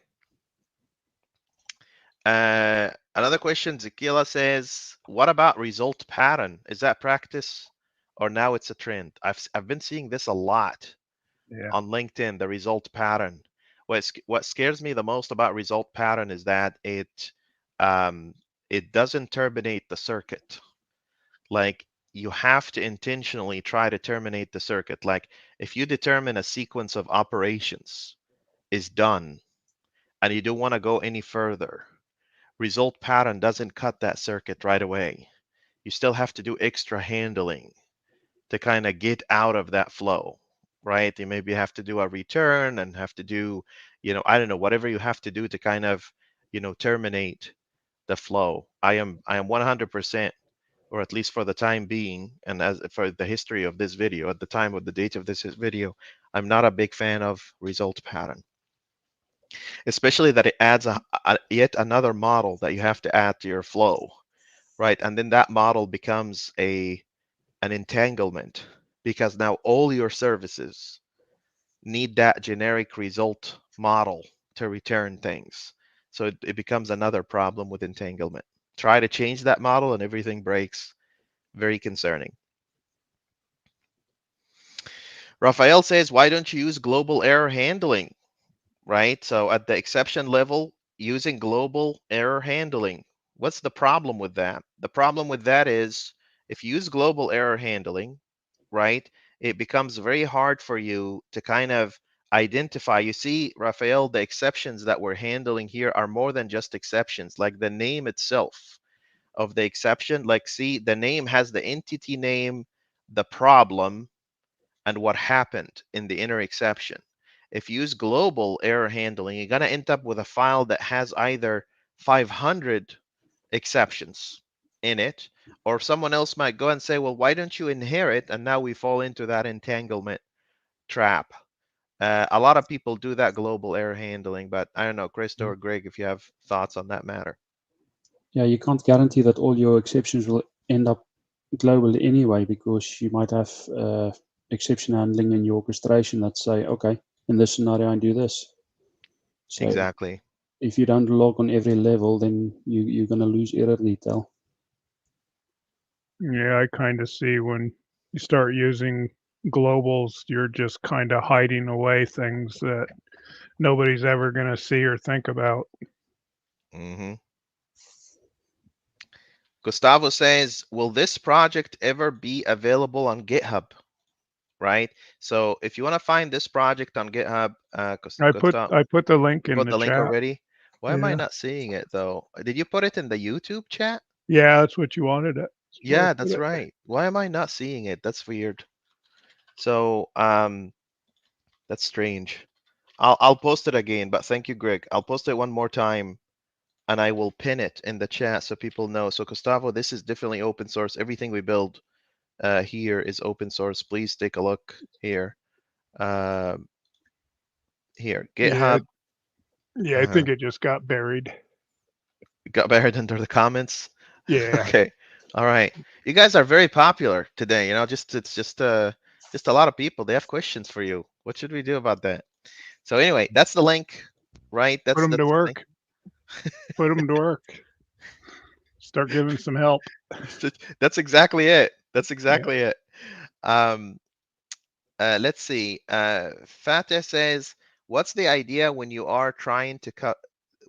Another question, Zakila says, what about result pattern? Is that practice or now it's a trend? I've been seeing this a lot Yeah. on LinkedIn, the result pattern. What scares me the most about result pattern is that it doesn't terminate the circuit. Like you have to intentionally try to terminate the circuit. Like if you determine a sequence of operations is done and you don't want to go any further, result pattern doesn't cut that circuit right away. You still have to do extra handling to kind of get out of that flow, right? You maybe have to do a return and have to do, I don't know, whatever you have to do to kind of, terminate the flow. I am 100%, or at least for the time being, and as for the history of this video, at the time of the date of this video, I'm not a big fan of result pattern, especially that it adds yet another model that you have to add to your flow, right? And then that model becomes an entanglement because now all your services need that generic result model to return things. So it becomes another problem with entanglement. Try to change that model and everything breaks. Very concerning. Rafael says, why don't you use global error handling, right? So at the exception level, using global error handling. What's the problem with that? The problem with that is if you use global error handling, right, it becomes very hard for you to kind of identify. You see, Rafael, the exceptions that we're handling here are more than just exceptions. Like the name itself of the exception, like see, the name has the entity name, the problem, and what happened in the inner exception. If you use global error handling, you're going to end up with a file that has either 500 exceptions in it, or someone else might go and say, well, why don't you inherit? And now we fall into that entanglement trap. A lot of people do that global error handling, but I don't know, Christo or Greg, if you have thoughts on that matter. Yeah, you can't guarantee that all your exceptions will end up globally anyway, because you might have exception handling in your orchestration that say, okay, in this scenario, I do this. So Exactly. if you don't log on every level, then you're going to lose error detail. Yeah, I kind of see when you start using globals, you're just kind of hiding away things that nobody's ever going to see or think about. Hmm. Gustavo says, will this project ever be available on GitHub? Right. So if you want to find this project on GitHub, Gustavo, I put the link you in put the the link chat. already. Why am I Yeah. not seeing it though? Did you put it in the YouTube chat? Yeah, that's what you wanted. That's where I Yeah, put that's it. right. Why am I not seeing it? That's weird. So that's strange. I'll post it again, but thank you, Greg. I'll post it one more time and I will pin it in the chat so people know. So Gustavo, this is definitely open source. Everything we build here is open source. Please take a look here. Um Here, Yeah. GitHub. Yeah, I Uh, think it just got buried. got buried under the comments. Yeah. Okay, all right. You guys are very popular today. You know, it's just a lot of people. They have questions for you. What should we do about that? So anyway, that's the link, right? Put them to That's the link. work. Put them to work. Start giving some help. That's exactly it. That's Yeah. exactly it. Um, let's see. Fateh says, "What's the idea when you are trying to cut?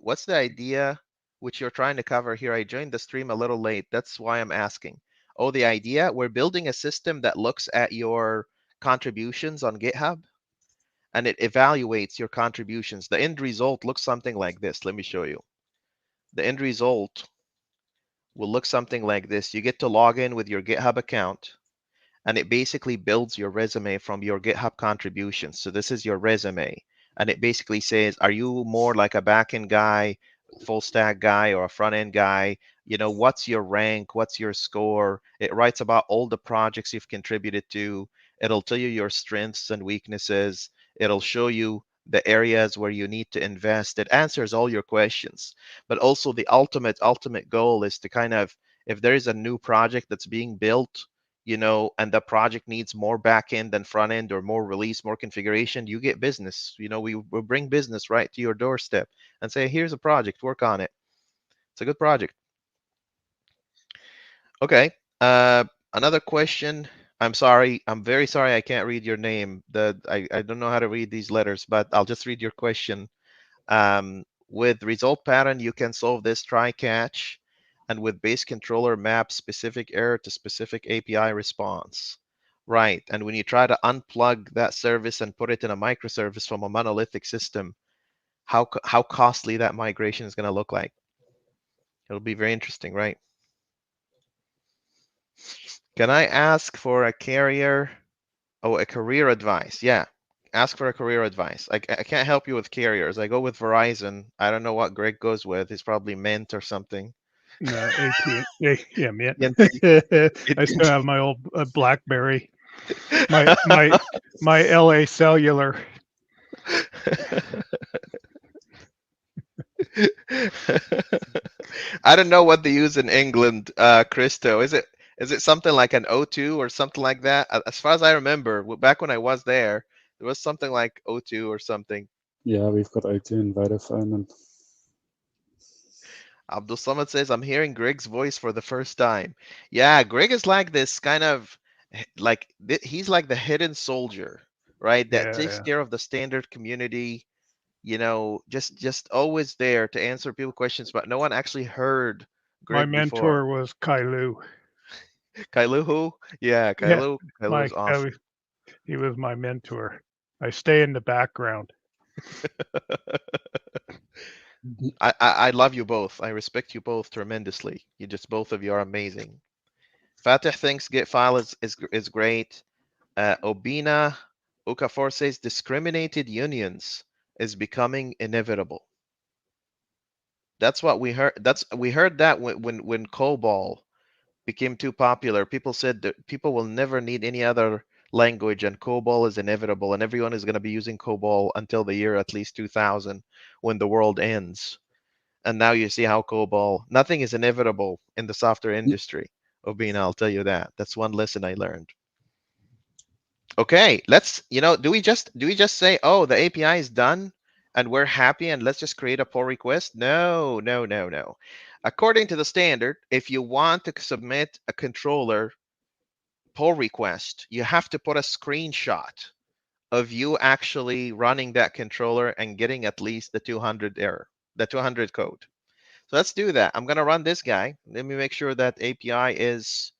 What's the idea which you're trying to cover here? I joined the stream a little late. That's why I'm asking. Oh, the idea? We're building a system that looks at your contributions on GitHub and it evaluates your contributions. The end result looks something like this. Let me show you. The end result will look something like this. You get to log in with your GitHub account and it basically builds your resume from your GitHub contributions. So this is your resume, and it basically says, are you more like a backend guy, full stack guy, or a front end guy? You know, what's your rank? What's your score? It writes about all the projects you've contributed to. It'll tell you your strengths and weaknesses. It'll show you the areas where you need to invest. It answers all your questions. But also the ultimate goal is to kind of, if there is a new project that's being built, you know, and the project needs more back end than front end or more release, more configuration, you get business. You know, we will bring business right to your doorstep and say, here's a project, work on it. It's a good project. Okay. Uh, Another question. I'm sorry. I'm very sorry. I can't read your name. I don't know how to read these letters, but I'll just read your question. With result pattern, you can solve this try catch, and with base controller map specific error to specific API response. Right, and when you try to unplug that service and put it in a microservice from a monolithic system, how costly that migration is going to look like. It'll be very interesting, right? Can I ask for a carrier? Oh, a career advice. Yeah, ask for a career advice. I can't help you with carriers. I go with Verizon. I don't know what Greg goes with. He's probably Mint or something. AT. Yeah, man. TNT. I still have my old BlackBerry. My my my LA Cellular. I don't know what they use in England, Christo. Is it something like an O2 or something like that? As far as I remember, back when I was there was something like O2 or something. Yeah, we've got O2 and Vodafone, and Abdul Samad says, I'm hearing Greg's voice for the first time. Yeah, Greg is like this kind of he's like the hidden soldier, right? That Yeah, takes yeah. care of the standard community, you know, just always there to answer people questions, but no one actually heard My Greg before. mentor was Kailu. Kailu who? Yeah, Yeah, Kailu is awesome. he was my mentor. I stay in the background. I love you both. I respect you both tremendously. You just both of you are amazing. Fatih thinks GitFile is great. Obina Okafor says discriminated unions is becoming inevitable. That's what we heard. We heard that when COBOL became too popular. People said that people will never need any other language, and COBOL is inevitable, and everyone is going to be using COBOL until the year at least 2000, when the world ends. And now you see how COBOL, nothing is inevitable in the software industry. Obina, I'll tell you that. That's one lesson I learned. Okay, let's, do we just say, oh, the API is done and we're happy and let's just create a pull request? No, no, no, no. According to the standard, if you want to submit a controller pull request, you have to put a screenshot of you actually running that controller and getting at least the 200 error, the 200 code. So let's do that. I'm going to run this guy. Let me make sure that API is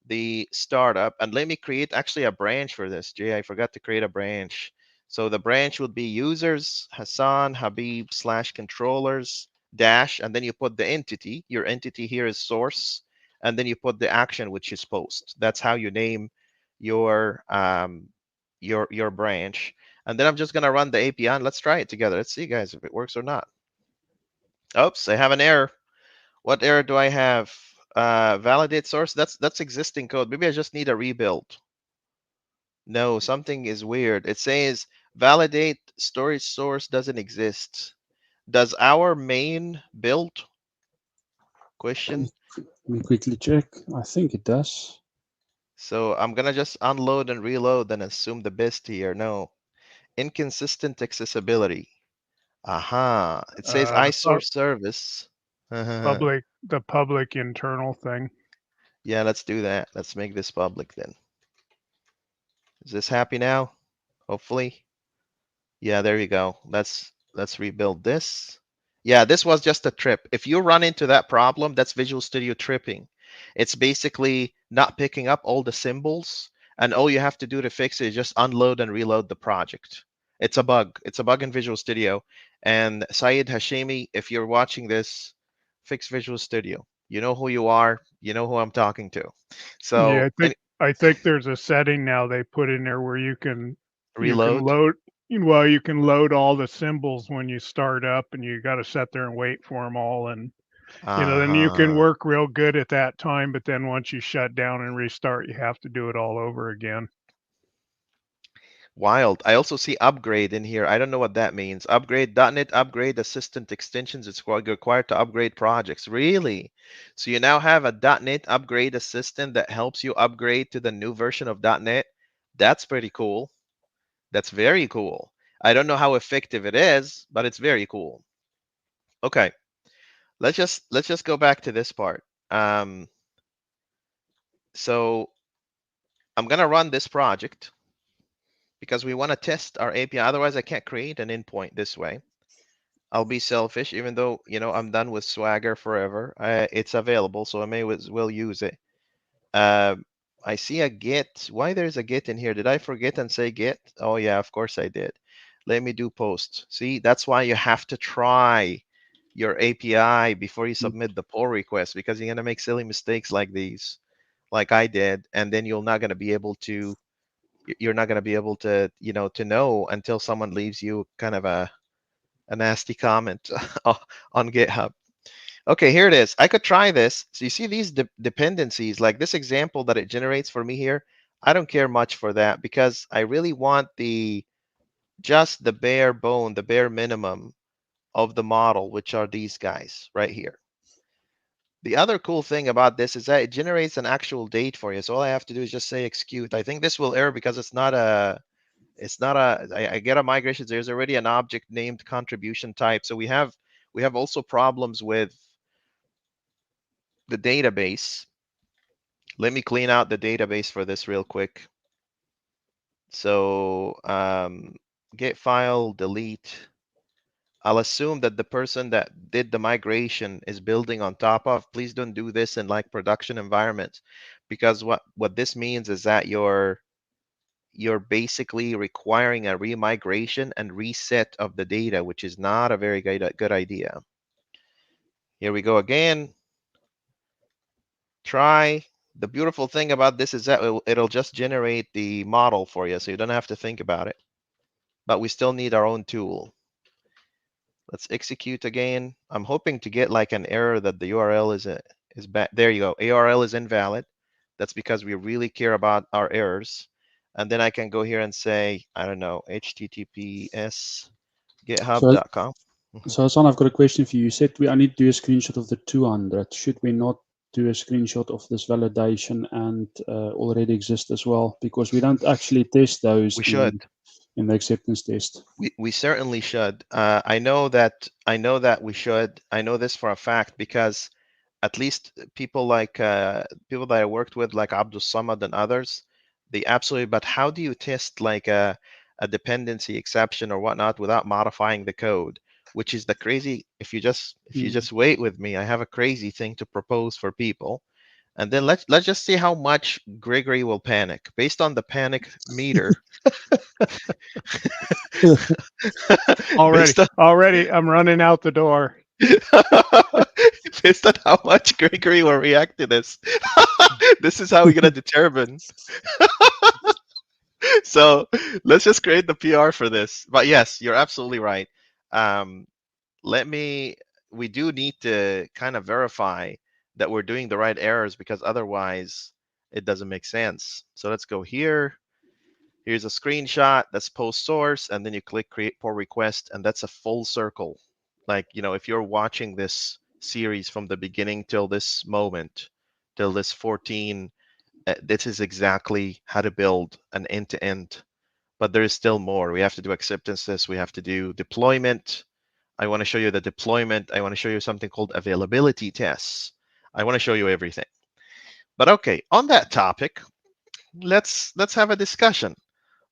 the startup, and let me create actually a branch for this. Jay, I forgot to create a branch. So the branch would be users, Hassan, Habib / controllers dash, and then you put the entity. Your entity here is source, and then you put the action, which is post. That's how you name your your branch. And then I'm just gonna run the API and let's try it together. Let's see, guys, if it works or not. Oops, I have an error. What error do I have? Validate source. That's existing code. Maybe I just need a rebuild. No, something is weird. It says validate storage source doesn't exist. Does our main build? Question. Let me quickly check. I think it does. So I'm gonna just unload and reload and assume the best here. No. Inconsistent accessibility. Aha. It says The iSource service. the public internal thing. Yeah, let's do that. Let's make this public then. Is this happy now? Hopefully. Yeah, there you go. Let's rebuild this. Yeah, this was just a trip. If you run into that problem, that's Visual Studio tripping. It's basically not picking up all the symbols, and all you have to do to fix it is just unload and reload the project. It's a bug. It's a bug in Visual Studio. And Syed Hashimi, if you're watching this, fix Visual Studio. You know who you are. You know who I'm talking to. Yeah, So, I think there's a setting now they put in there where you can reload. load, well, you can load all the symbols when you start up, and you got to sit there and wait for them all, and then you can Uh-huh. work real good at that time. But then once you shut down and restart, you have to do it all over again. Wild. I also see upgrade in here. I don't know what that means. Upgrade .NET upgrade assistant extensions. It's required to upgrade projects. Really? So you now have a .NET upgrade assistant that helps you upgrade to the new version of .NET. That's pretty cool. That's very cool. I don't know how effective it is, but it's very cool. Okay. Let's just go back to this part. So I'm gonna run this project because we want to test our API. Otherwise, I can't create an endpoint this way. I'll be selfish, even though, I'm done with Swagger forever. It's available, so I may as well use it. Uh, I see a Git. Why there's a Git in here? Did I forget and say Git? Oh yeah, of course I did. Let me do post. See, that's why you have to try your API before you submit the pull request, because you're gonna make silly mistakes like these, like I did, and then you're not gonna be able to, to know until someone leaves you kind of a nasty comment on GitHub. Okay, here it is. I could try this. So you see these dependencies, like this example that it generates for me here. I don't care much for that because I really want just the bare bone, the bare minimum of the model, which are these guys right here. The other cool thing about this is that it generates an actual date for you. So all I have to do is just say execute. I think this will error because I get a migration. There's already an object named contribution type. So we have also problems with the database. Let me clean out the database for this real quick. So get file, delete. I'll assume that the person that did the migration is building on top of. Please don't do this in like production environments, because what this means is that you're basically requiring a remigration and reset of the data, which is not a very good idea. Here we go again. Try. The beautiful thing about this is that it'll just generate the model for you, so you don't have to think about it. But we still need our own tool. Let's execute again. I'm hoping to get like an error that the URL is bad. There you go. URL is invalid. That's because we really care about our errors. And then I can go here and say, I don't know, https So, github.com. so Hassan, I've got a question for you. You said we only do a screenshot of the 200. Should we not do a screenshot of this validation and already exist as well? Because we don't actually test those We should. in the acceptance test. We certainly should. I know that we should. I know this for a fact because at least people that I worked with, like Abdul Samad and others, they absolutely. But how do you test like a dependency exception or whatnot without modifying the code, which is the crazy. If you just wait with me, I have a crazy thing to propose for people. And then let's just see how much Gregory will panic. Based on the panic meter, Already, based on already, I'm running out the door. based on how much Gregory will react to this, this is how we're gonna determine. So let's just create the PR for this. But yes, you're absolutely right. Um, let me. We do need to kind of verify that we're doing the right errors, because otherwise it doesn't make sense. So let's go here. Here's a screenshot. That's post source, and then you click create pull request, and that's a full circle. Like, if you're watching this series from the beginning till this moment, till this 14, this is exactly how to build an end-to-end. But there is still more. We have to do acceptances. We have to do deployment. I want to show you the deployment. I want to show you something called availability tests. I want to show you everything. But okay, on that topic, let's have a discussion.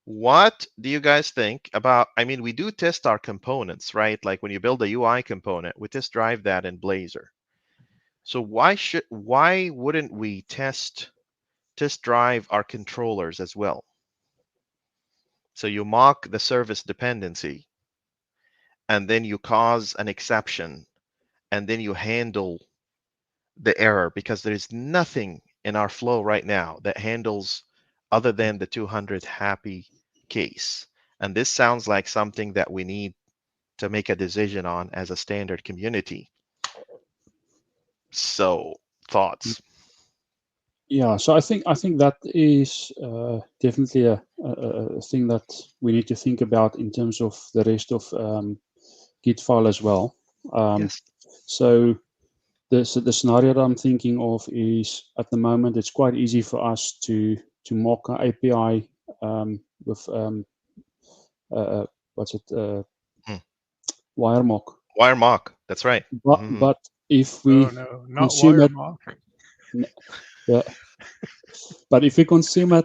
What do you guys think about, I mean, we do test our components, right? Like when you build a UI component, we test drive that in Blazor. So why wouldn't we test drive our controllers as well? So you mock the service dependency, and then you cause an exception, and then you handle the error, because there's nothing in our flow right now that handles other than the 200 happy case. And this sounds like something that we need to make a decision on as a standard community. So thoughts? Yeah, so I think that is definitely a thing that we need to think about in terms of the rest of GitFyle as well. Yes. So the scenario that I'm thinking of is, at the moment, it's quite easy for us to mock our API with what's it, Hmm. wire mock. Wire mock. That's right. But if Oh we no, not consume it, Wiremock. yeah, but if we consume a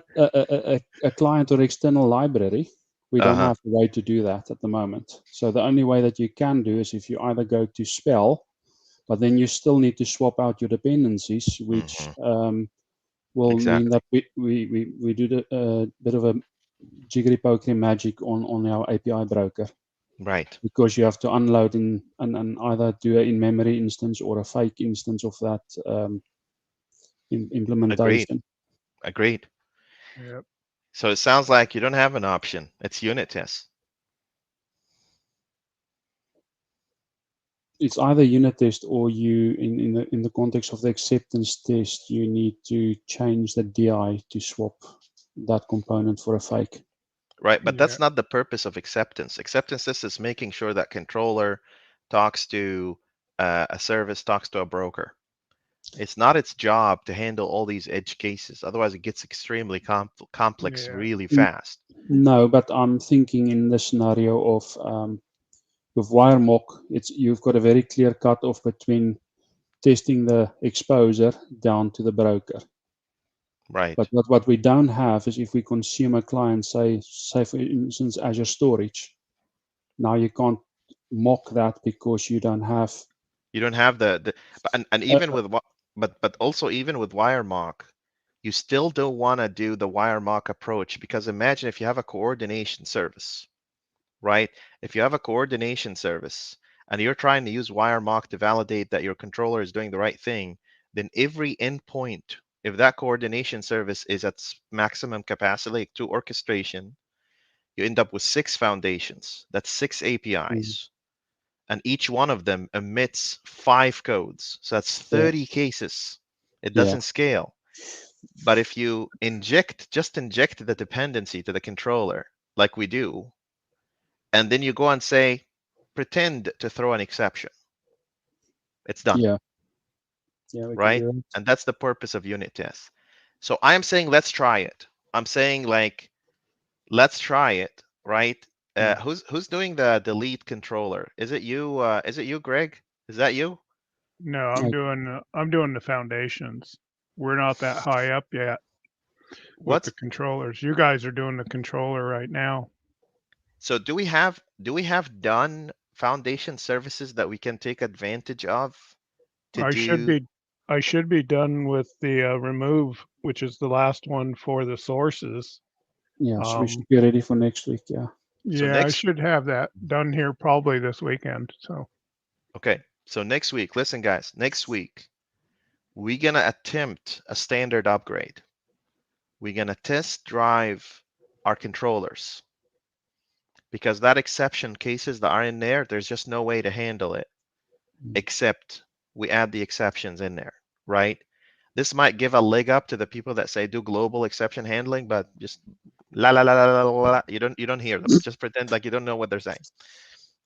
client or external library, we don't Uh-huh. have the way to do that at the moment. So the only way that you can do is if you either go to spell, but then you still need to swap out your dependencies, which will mean Exactly. that we do a bit of a jiggery pokery magic on our API broker, Right. because you have to unload and either do an in-memory instance or a fake instance of that Agreed. implementation. Agreed. Yep. So it sounds like you don't have an option. It's unit tests. It's either unit test, or you in the context of the acceptance test, you need to change the DI to swap that component for a fake. Right, but Yeah. that's not the purpose of acceptance. Acceptance is making sure that controller talks to a service, talks to a broker. It's not its job to handle all these edge cases. Otherwise, it gets extremely complex Yeah. really fast. No, but I'm thinking in the scenario of with wire mock, you've got a very clear cutoff between testing the exposure down to the broker. Right. But what we don't have is, if we consume a client, say for instance Azure Storage, now you can't mock that because you don't have. You don't have and Uh, even with but also even with wire mock, you still don't want to do the wire mock approach, because imagine if you have a coordination service, right? If you have a coordination service and you're trying to use WireMock to validate that your controller is doing the right thing, then every endpoint, if that coordination service is at maximum capacity to orchestration, you end up with 6 foundations. That's 6 APIs. And each one of them emits 5 codes. So that's yeah, 30 cases. It yeah, doesn't scale. But if you just inject the dependency to the controller, like we do, and then you go and say, pretend to throw an exception. It's done, yeah, yeah. We can right? do that. And that's the purpose of unit tests. So I'm saying let's try it. I'm saying, like, let's try it, right? Who's doing the delete controller? Is it you? Is it you, Greg? Is that you? No, I, I'm doing the foundations. We're not that high up yet with the What's controllers. You guys are doing the controller right now. So do we have done foundation services that we can take advantage of to I should do? be I should be done with the remove, which is the last one for the sources. Yeah, so we should be ready for next week. Yeah. So Yeah, I next, should have that done here probably this weekend. So okay. So next week, listen guys, next week, we're gonna attempt a standard upgrade. We're gonna test drive our controllers because that exception cases that are in there, there's just no way to handle it except we add the exceptions in there, right? This might give a leg up to the people that say do global exception handling, but just la la la la la la. La, you don't hear them. Just pretend like you don't know what they're saying.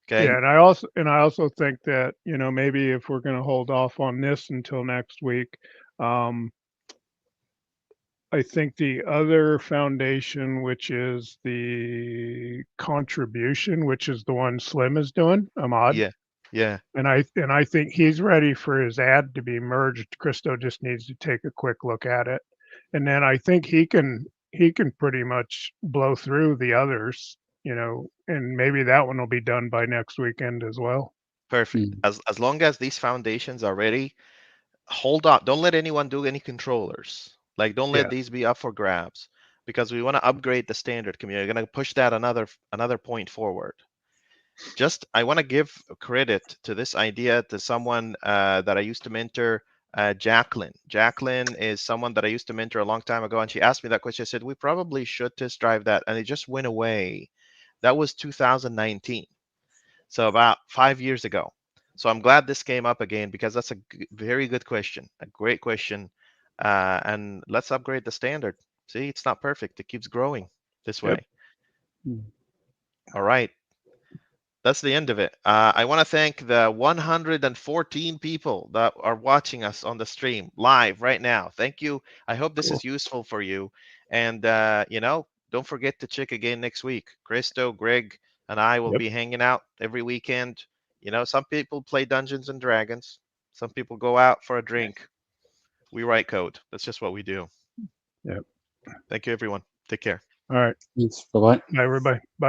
Okay. yeah, and I also think that, maybe if we're going to hold off on this until next week, um, I think the other foundation, which is the contribution, which is the one Slim is doing, Ahmad, Yeah. Yeah. and I think he's ready for his ad to be merged. Christo just needs to take a quick look at it, and then I think he can pretty much blow through the others, and maybe that one will be done by next weekend as well. Perfect. As long as these foundations are ready, hold on. Don't let anyone do any controllers. Like don't let Yeah. these be up for grabs because we want to upgrade the standard community. We're gonna push that another point forward. Just I want to give credit to this idea to someone that I used to mentor, Jacqueline. Jacqueline is someone that I used to mentor a long time ago, and she asked me that question. I said we probably should test drive that, and it just went away. That was 2019, so about 5 years ago. So I'm glad this came up again because that's a very good question, a great question, and let's upgrade the standard. See, it's not perfect. It keeps growing this Yep. way. All right. That's the end of it. I want to thank the 114 people that are watching us on the stream live right now. Thank you. I hope this Cool. is useful for you. And, don't forget to check again next week. Christo, Greg, and I will Yep. be hanging out every weekend. Some people play Dungeons and Dragons. Some people go out for a drink. We write code. That's just what we do. Yep. Thank you, everyone. Take care. All right. Thanks. Bye bye. Bye, everybody. Bye.